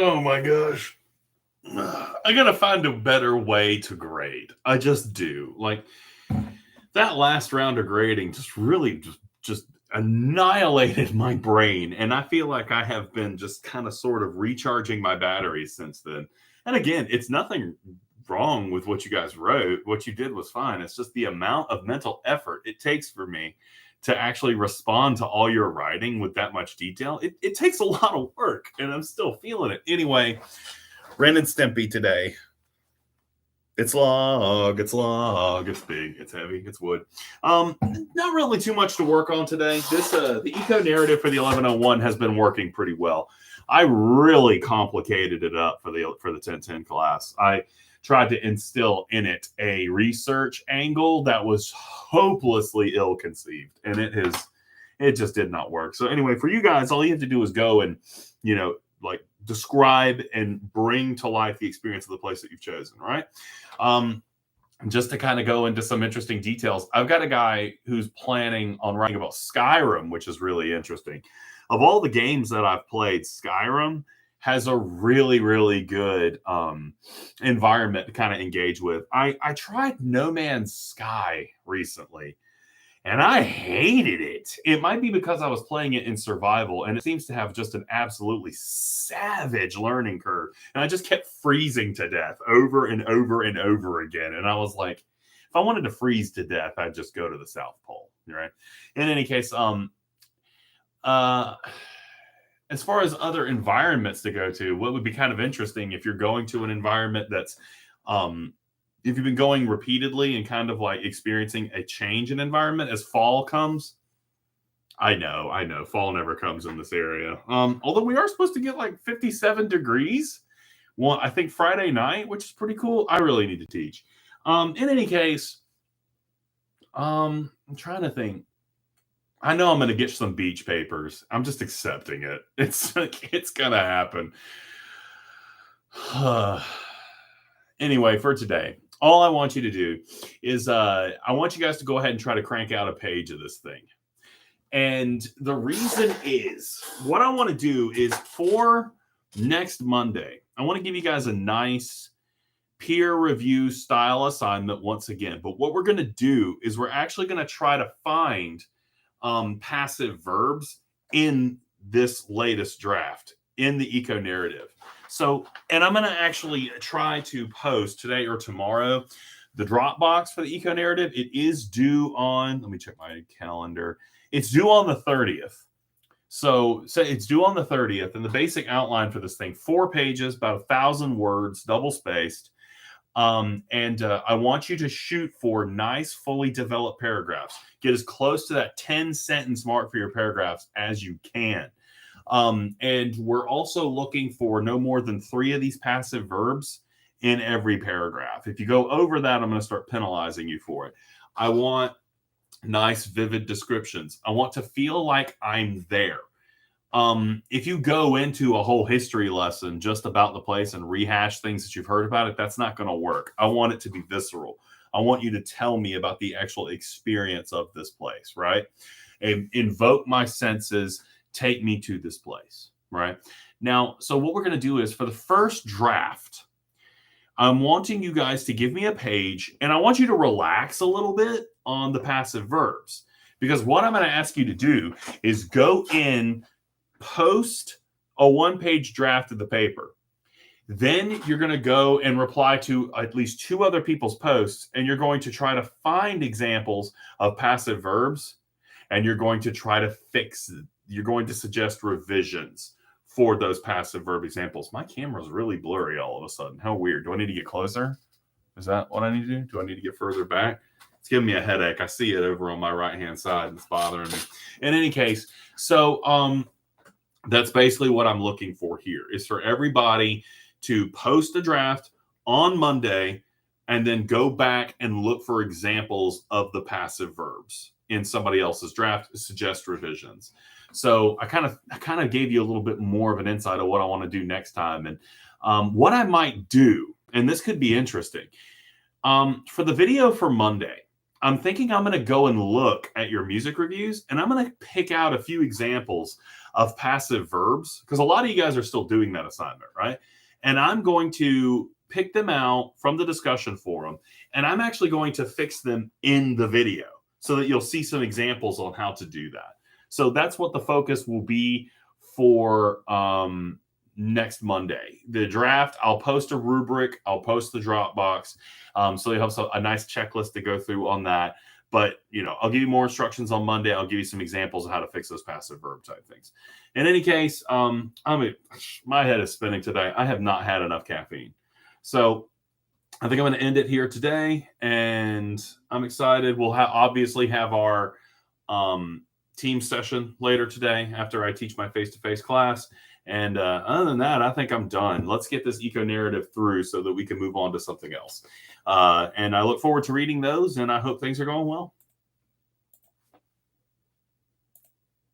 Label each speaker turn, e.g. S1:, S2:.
S1: Oh my gosh. I gotta find a better way to grade. I just do. Like that last round of grading just really just annihilated my brain. And I feel like I have been just kind of sort of recharging my batteries since then. And again, it's nothing wrong with what you guys wrote. What you did was fine. It's just the amount of mental effort it takes for me to actually respond to all your writing with that much detail. It takes a lot of work, and I'm still feeling it. Anyway, Ren and Stimpy today. It's log, it's big, it's heavy, it's wood. Not really too much to work on today. The eco narrative for the 1101 has been working pretty well. I really complicated it up for the 1010 class. I tried to instill in it a research angle that was hopelessly ill-conceived, and it just did not work. So anyway, for you guys, all you have to do is go and, like describe and bring to life the experience of the place that you've chosen, right? Just to kind of go into some interesting details, I've got a guy who's planning on writing about Skyrim, which is really interesting. Of all the games that I've played, Skyrim has a really, really good environment to kind of engage with. I tried No Man's Sky recently, and I hated it. It might be because I was playing it in survival, and it seems to have just an absolutely savage learning curve. And I just kept freezing to death over and over and over again. And I was like, if I wanted to freeze to death, I'd just go to the South Pole, right? In any case, as far as other environments to go to, what would be kind of interesting if you're going to an environment that's if you've been going repeatedly and kind of like experiencing a change in environment as fall comes. I know, fall never comes in this area. Although we are supposed to get like 57 degrees. Well, I think Friday night, which is pretty cool. I really need to teach. In any case, I'm trying to think. I know I'm going to get some beach papers. I'm just accepting it. It's going to happen. Anyway, for today, all I want you to do is I want you guys to go ahead and try to crank out a page of this thing. And the reason is, what I want to do is for next Monday, I want to give you guys a nice peer review style assignment once again. But what we're going to do is we're actually going to try to find passive verbs in this latest draft in the eco narrative. So, and I'm going to actually try to post today or tomorrow the Dropbox for the eco narrative. It is due on, let me check my calendar. It's due on the 30th. So it's due on the 30th. And the basic outline for this thing, 4 pages, about 1,000 words, double spaced. I want you to shoot for nice, fully developed paragraphs. Get as close to that 10-sentence mark for your paragraphs as you can. And we're also looking for no more than 3 of these passive verbs in every paragraph. If you go over that, I'm going to start penalizing you for it. I want nice, vivid descriptions. I want to feel like I'm there. If you go into a whole history lesson just about the place and rehash things that you've heard about it, that's not going to work. I want it to be visceral. I want you to tell me about the actual experience of this place, right? And invoke my senses, take me to this place, right? Now, so what we're going to do is for the first draft, I'm wanting you guys to give me a page, and I want you to relax a little bit on the passive verbs, because what I'm going to ask you to do is go in, post a 1-page draft of the paper. Then you're going to go and reply to at least 2 other people's posts, and you're going to try to find examples of passive verbs, and you're going to try to fix it. You're going to suggest revisions for those passive verb examples. My camera's really blurry all of a sudden. How weird. Do I need to get closer? Is that what I need to do? Do I need to get further back? It's giving me a headache. I see it over on my right-hand side. It's bothering me. In any case, so that's basically what I'm looking for here, is for everybody to post a draft on Monday and then go back and look for examples of the passive verbs in somebody else's draft, suggest revisions. So I kind of gave you a little bit more of an insight of what I want to do next time. And what I might do, and this could be interesting, for the video for Monday, I'm thinking I'm going to go and look at your music reviews, and I'm going to pick out a few examples of passive verbs, because a lot of you guys are still doing that assignment, right? And I'm going to pick them out from the discussion forum, and I'm actually going to fix them in the video so that you'll see some examples on how to do that. So that's what the focus will be for next Monday. The draft, I'll post a rubric, I'll post the Dropbox, so you have a nice checklist to go through on that. But, I'll give you more instructions on Monday. I'll give you some examples of how to fix those passive verb type things. In any case, my head is spinning today. I have not had enough caffeine. So I think I'm going to end it here today, and I'm excited. We'll obviously have our team session later today after I teach my face-to-face class. And other than that, I think I'm done. Let's get this eco narrative through so that we can move on to something else. And I look forward to reading those, and I hope things are going well.